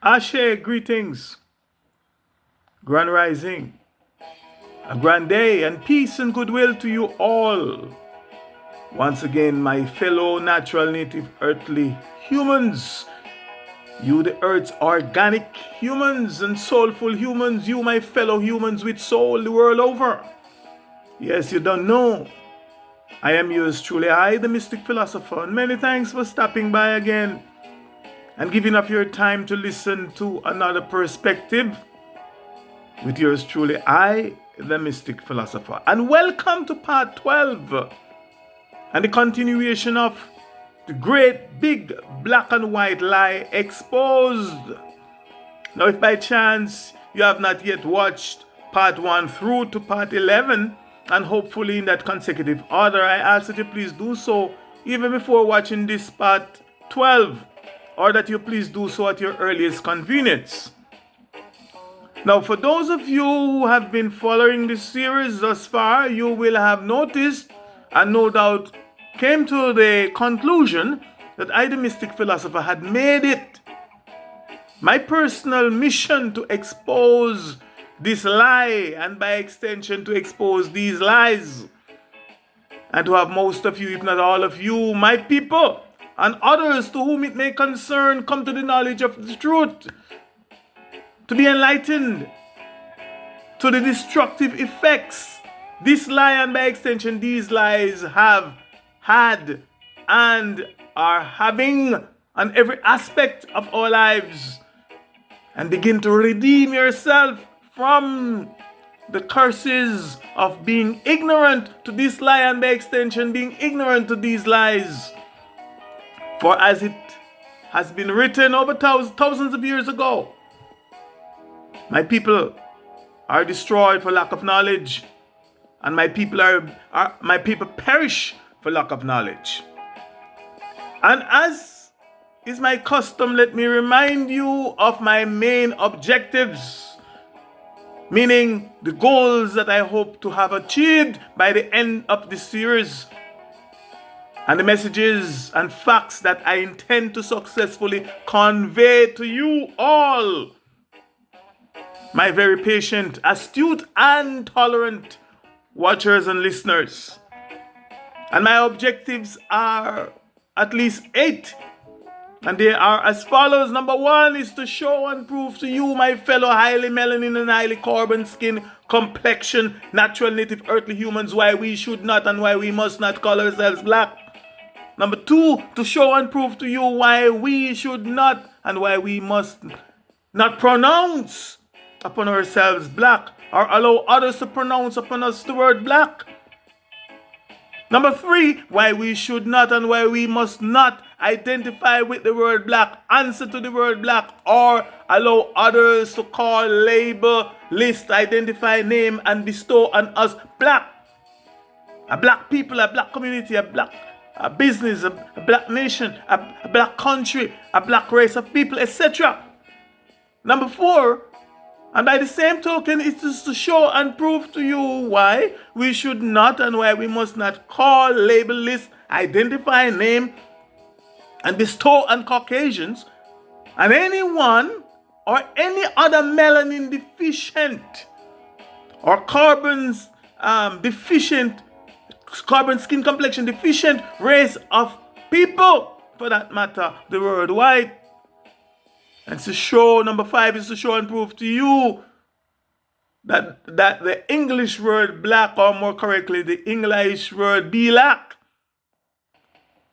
Ashe, greetings, grand rising, a grand day, and peace and goodwill to you all. Once again, my fellow natural, native, earthly humans, you the earth's organic humans and soulful humans, you my fellow humans with soul the world over. Yes, you don't know. I am yours truly, I, the mystic philosopher, and many thanks for stopping by again and giving up your time to listen to another perspective with yours truly, I, the mystic philosopher. And welcome to part 12 and the continuation of the great big black and white lie exposed. Now, if by chance you have not yet watched part 1 through to part 11, and hopefully in that consecutive order, I ask that you please do so even before watching this part 12, or that you please do so at your earliest convenience. Now, for those of you who have been following this series thus far, you will have noticed and no doubt came to the conclusion that I, the mystic philosopher, had made it my personal mission to expose this lie, and by extension to expose these lies, and to have most of you, if not all of you, my people, and others to whom it may concern, come to the knowledge of the truth, to be enlightened to the destructive effects this lie, and by extension these lies, have had and are having on every aspect of our lives, and begin to redeem yourself from the curses of being ignorant to this lie, and by extension being ignorant to these lies. For as it has been written over thousands of years ago, my people are destroyed for lack of knowledge, and my people perish for lack of knowledge. And as is my custom, let me remind you of my main objectives, meaning the goals that I hope to have achieved by the end of this series, and the messages and facts that I intend to successfully convey to you all, my very patient, astute, and tolerant watchers and listeners. And my objectives are at least 8. And they are as follows. Number 1 is to show and prove to you, my fellow highly melanin and highly carbon skin complexion, natural native earthly humans, why we should not and why we must not call ourselves black. Number 2, to show and prove to you why we should not and why we must not pronounce upon ourselves black, or allow others to pronounce upon us the word black. Number 3, why we should not and why we must not identify with the word black, answer to the word black, or allow others to call, label, list, identify, name, and bestow on us black. A black people, a black community, a business, a black nation, a black country, a black race of people, etc. Number 4, and by the same token, it is to show and prove to you why we should not and why we must not call, label, list, identify, name, and bestow on Caucasians and anyone or any other melanin deficient or carbon skin complexion deficient race of people, for that matter, the word white. And to show, number 5 is to show and prove to you that the English word black, or more correctly, the English word black,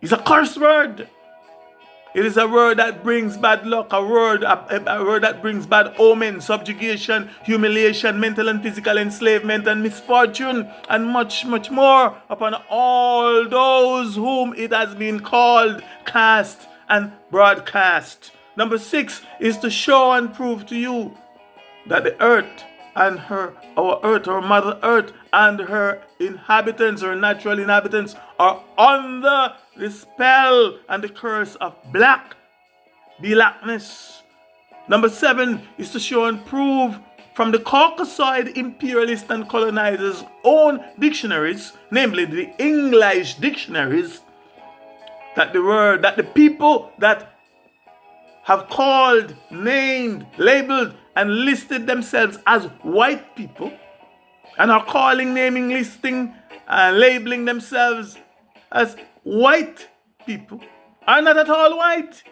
is a curse word. It is a word that brings bad luck, a word that brings bad omen, subjugation, humiliation, mental and physical enslavement, and misfortune, and much, much more upon all those whom it has been called, cast, and broadcast. Number 6 is to show and prove to you that the earth and our Mother Earth, and her inhabitants, her natural inhabitants, are under the spell and the curse of Blackness. Number 7 is to show and prove from the Caucasoid imperialist and colonizers' own dictionaries, namely the English dictionaries, that the people that have called, named, labeled, and listed themselves as white people, and are calling, naming, listing, and labeling themselves as white people, are not at all white.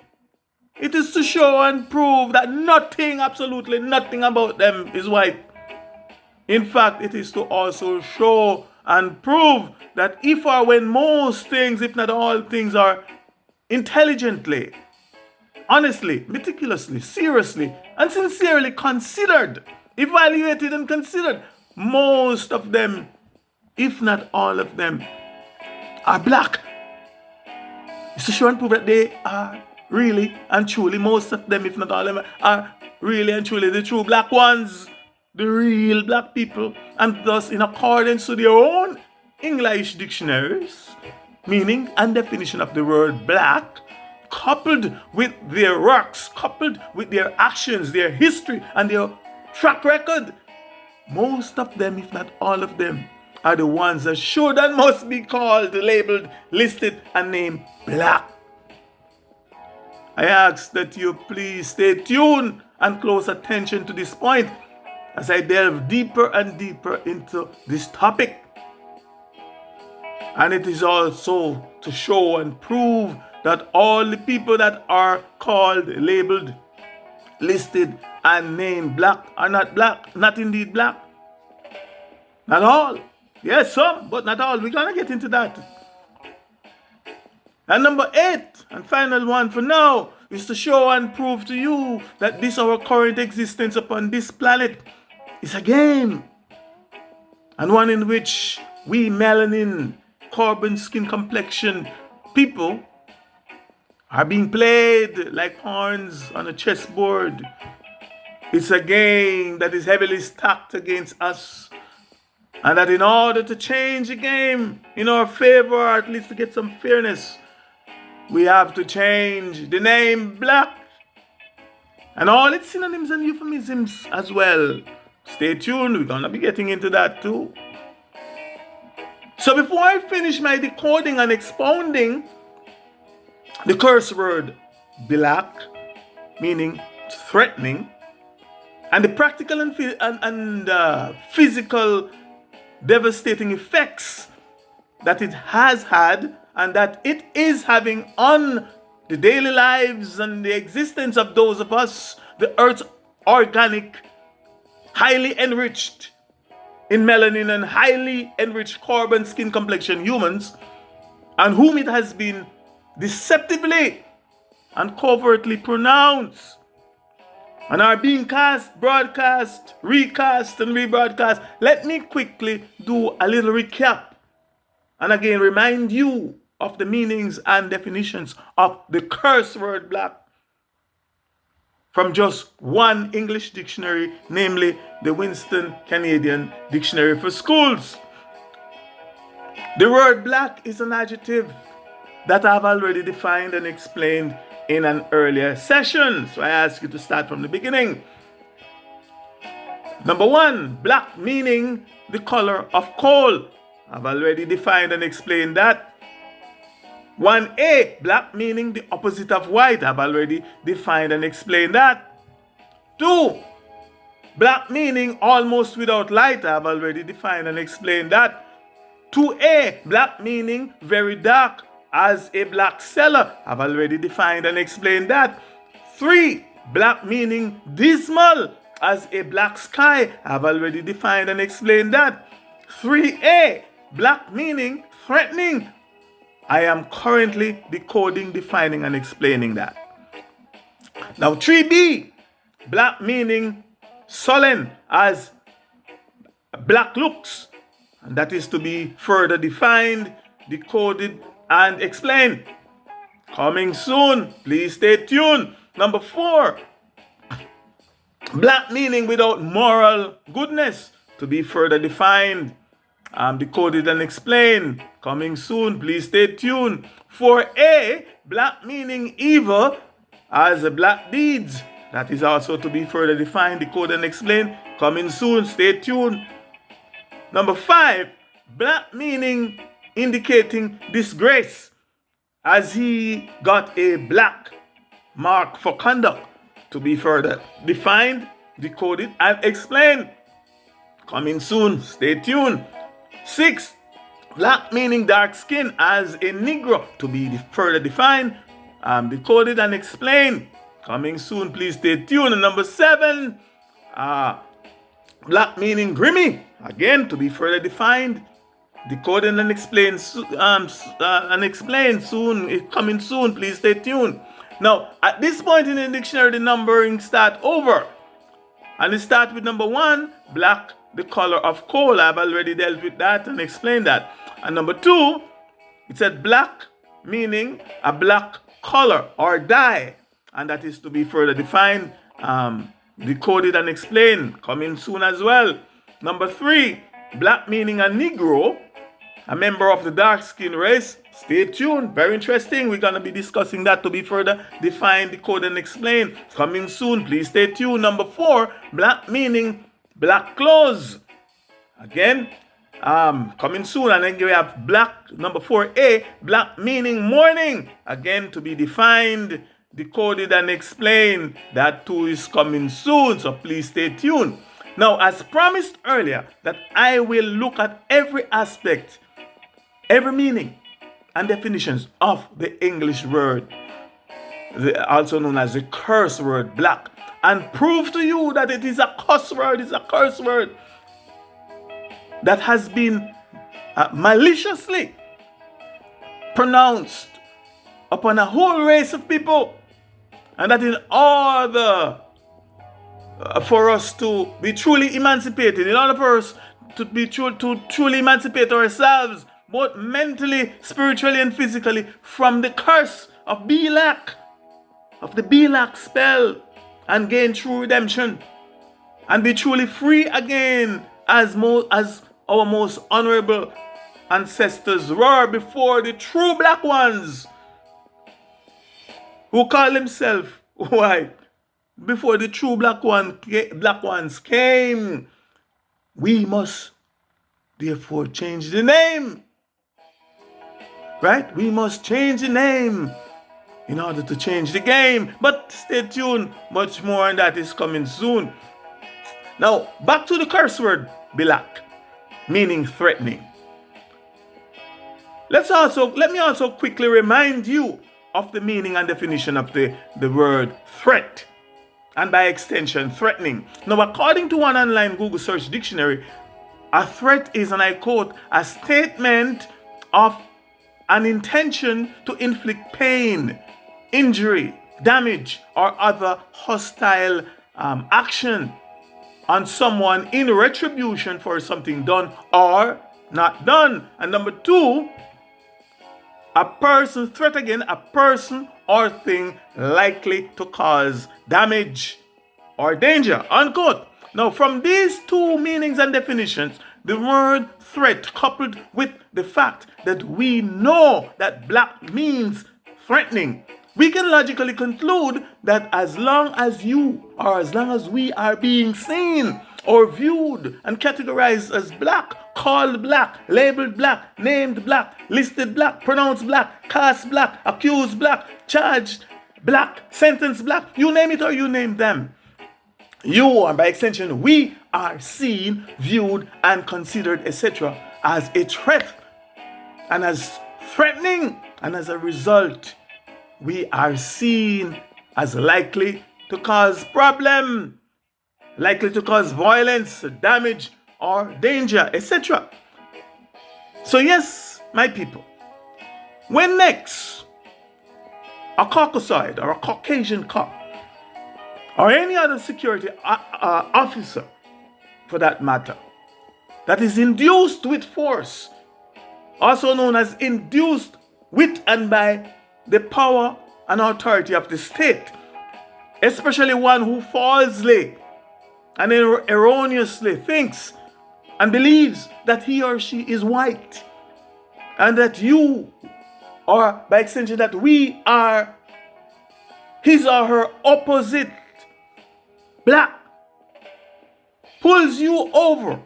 It is to show and prove that nothing, absolutely nothing about them is white. In fact, it is to also show and prove that if or when most things, if not all things, are intelligently, honestly, meticulously, seriously, and sincerely considered, evaluated and considered, most of them, if not all of them, are black. It's to show and prove that they are really and truly, most of them, if not all of them, are really and truly the true black ones, the real black people, and thus in accordance to their own English dictionaries, meaning and definition of the word black, coupled with their works, coupled with their actions, their history, and their track record, most of them, if not all of them, are the ones that should and must be called, labeled, listed, and named black. I ask that you please stay tuned and close attention to this point as I delve deeper and deeper into this topic. And it is also to show and prove that all the people that are called, labeled, listed, and named black are not black, not indeed black. Not all. Yes, some, but not all. We're going to get into that. And number 8, and final one for now, is to show and prove to you that this our current existence upon this planet is a game. And one in which we melanin, carbon skin complexion people are being played like pawns on a chessboard. It's a game that is heavily stacked against us. And that in order to change the game in our favor, or at least to get some fairness, we have to change the name black and all its synonyms and euphemisms as well. Stay tuned, we're going to be getting into that too. So before I finish my decoding and expounding the curse word black, meaning threatening, and the practical and physical devastating effects that it has had and that it is having on the daily lives and the existence of those of us, the Earth's organic, highly enriched in melanin and highly enriched carbon skin complexion humans, and whom it has been deceptively and covertly pronounced and are being cast, broadcast, recast, and rebroadcast. Let me quickly do a little recap and again remind you of the meanings and definitions of the curse word black from just one English dictionary, namely the Winston Canadian Dictionary for Schools. The word black is an adjective that I've already defined and explained in an earlier session. So I ask you to start from the beginning. Number 1, black meaning the color of coal. I've already defined and explained that. 1A, black meaning the opposite of white. I've already defined and explained that. 2, black meaning almost without light. I've already defined and explained that. 2A, black meaning very dark as a black cellar. I've already defined and explained that. 3, black meaning dismal as a black sky. I've already defined and explained that. 3A, black meaning threatening. I am currently decoding, defining, and explaining that. Now 3B, black meaning sullen as black looks. And that is to be further defined, decoded, and explained. Coming soon. Please stay tuned. Number 4, black meaning without moral goodness, to be further defined, decoded, and explained. Coming soon. Please stay tuned. 4A, black meaning evil as black deeds. That is also to be further defined, decoded, and explained. Coming soon. Stay tuned. Number 5, black meaning indicating disgrace, as he got a black mark for conduct, to be further defined, decoded, and explained. Coming soon, stay tuned. 6. Black meaning dark skin as a Negro, to be further defined, decoded, and explained. Coming soon, please stay tuned. And number 7, black meaning grimy, again to be further defined, decoded, and explained. Soon. Coming soon, please stay tuned. Now, at this point in the dictionary, the numbering start over, and it start with number 1, black, the color of coal. I've already dealt with that and explained that. And number 2, it said black meaning a black color or dye, and that is to be further defined, decoded, and explained. Coming soon as well. Number 3, black meaning a Negro, a member of the dark skin race. Stay tuned. Very interesting. We're going to be discussing that to be further defined, decoded, and explained. Coming soon. Please stay tuned. Number 4, black meaning black clothes. Again, coming soon. And then we have black, number 4A, black meaning mourning. Again, to be defined, decoded, and explained. That too is coming soon. So please stay tuned. Now, as promised earlier, that I will look at every aspect, every meaning and definitions of the English word, also known as the curse word black, and prove to you that it is a curse word, that has been maliciously pronounced upon a whole race of people, and that in order for us to be truly emancipated, in order for us to be to truly emancipate ourselves, both mentally, spiritually, and physically, from the curse of Belak, of the Belak spell, and gain true redemption, and be truly free again, as our most honorable ancestors were before the true black ones, who call themselves white. Before the true black ones came, we must therefore change the name. Right? We must change the name in order to change the game. But stay tuned, much more on that is coming soon. Now, back to the curse word, Belak, meaning threatening. Let me also quickly remind you of the meaning and definition of the word threat, and by extension, threatening. Now, according to one online Google search dictionary, a threat is, and I quote, a statement of an intention to inflict pain, injury, damage, or other hostile action on someone in retribution for something done or not done. And number 2, a person, threat again, a person or thing likely to cause damage or danger, unquote. Now, from these 2 meanings and definitions, the word threat, coupled with the fact that we know that black means threatening, we can logically conclude that as long as we are being seen or viewed and categorized as black, called black, labeled black, named black, listed black, pronounced black, cast black, accused black, charged black, sentenced black, you name it or you name them, you, and by extension, we are seen, viewed, and considered, etc., as a threat and as threatening, and as a result, we are seen as likely to cause problem, likely to cause violence, damage, or danger, etc. So yes, my people, when next a Caucasoid or a Caucasian cop or any other security officer, for that matter, that is induced with force, also known as induced with and by the power and authority of the state, especially one who falsely and erroneously thinks and believes that he or she is white, and that you, or by extension that we, are his or her opposite, black, pulls you over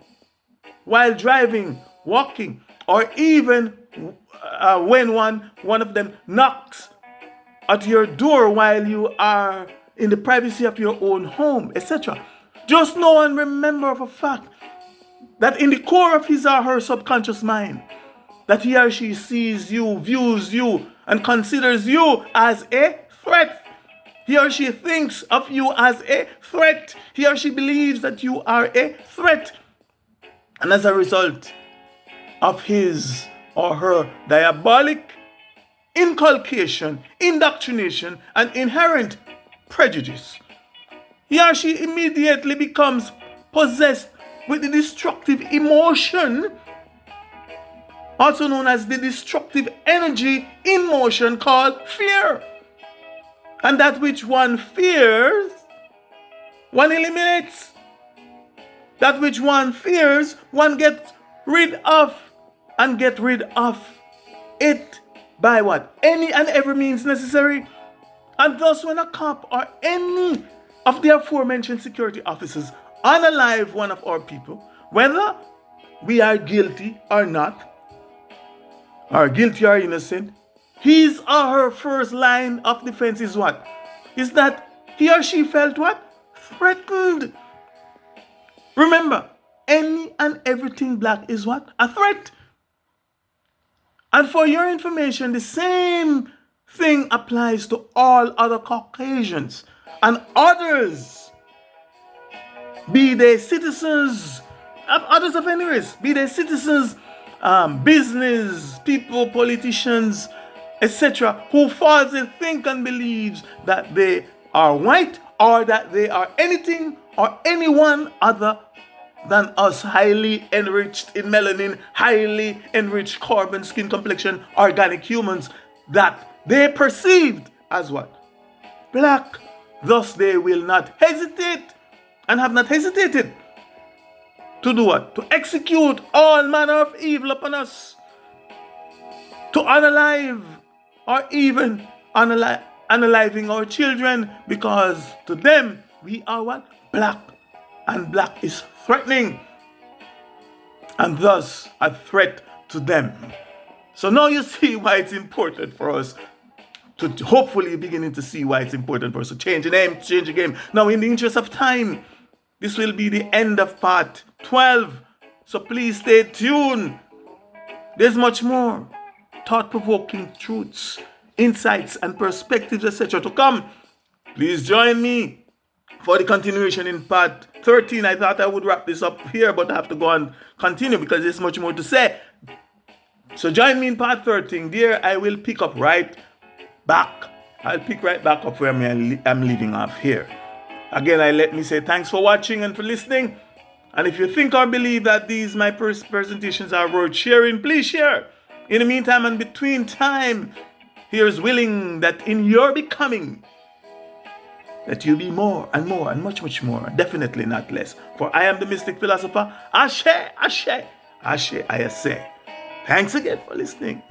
while driving, walking, or even when one of them knocks at your door while you are in the privacy of your own home, etc. Just know and remember of a fact that in the core of his or her subconscious mind, that he or she sees you, views you, and considers you as a threat. He or she thinks of you as a threat. He or she believes that you are a threat. And as a result of his or her diabolic inculcation, indoctrination, and inherent prejudice, he or she immediately becomes possessed with the destructive emotion, also known as the destructive energy in motion, called fear. And that which one fears, one eliminates. That which one fears, one gets rid of. And get rid of it by what? Any and every means necessary. And thus when a cop or any of the aforementioned security officers unalive one of our people, whether we are guilty or not, or guilty or innocent, his or her first line of defense is what? Is that he or she felt what? Threatened. Remember, any and everything black is what? A threat. And for your information, the same thing applies to all other Caucasians and others, be they citizens, others of any race, be they citizens, business people, politicians, etc., who falsely think and believes that they are white or that they are anything or anyone other than us, highly enriched in melanin, highly enriched carbon, skin complexion, organic humans that they perceived as what? Black. Thus they will not hesitate and have not hesitated to do what? To execute all manner of evil upon us, to unalive or even unaliving our children, because to them we are what? Black. And black is threatening, and thus a threat to them. So now you see why it's important for us to hopefully beginning to see why it's important for us to change the name, change the game. Now, in the interest of time, this will be the end of part 12. So please stay tuned. There's much more thought-provoking truths, insights, and perspectives, etc. to come. Please join me for the continuation in part 13. I thought I would wrap this up here, but I have to go and continue because there's much more to say. So join me in part 13. There I will pick up right back. I'll pick right back up where I'm leaving off here. Again, let me say thanks for watching and for listening. And if you think or believe that these my presentations are worth sharing, please share. In the meantime and between time, here's willing that in your becoming, that you be more and more and much, much more, definitely not less. For I am the mystic philosopher, Ashe, Ashe, Ashe, I say. Thanks again for listening.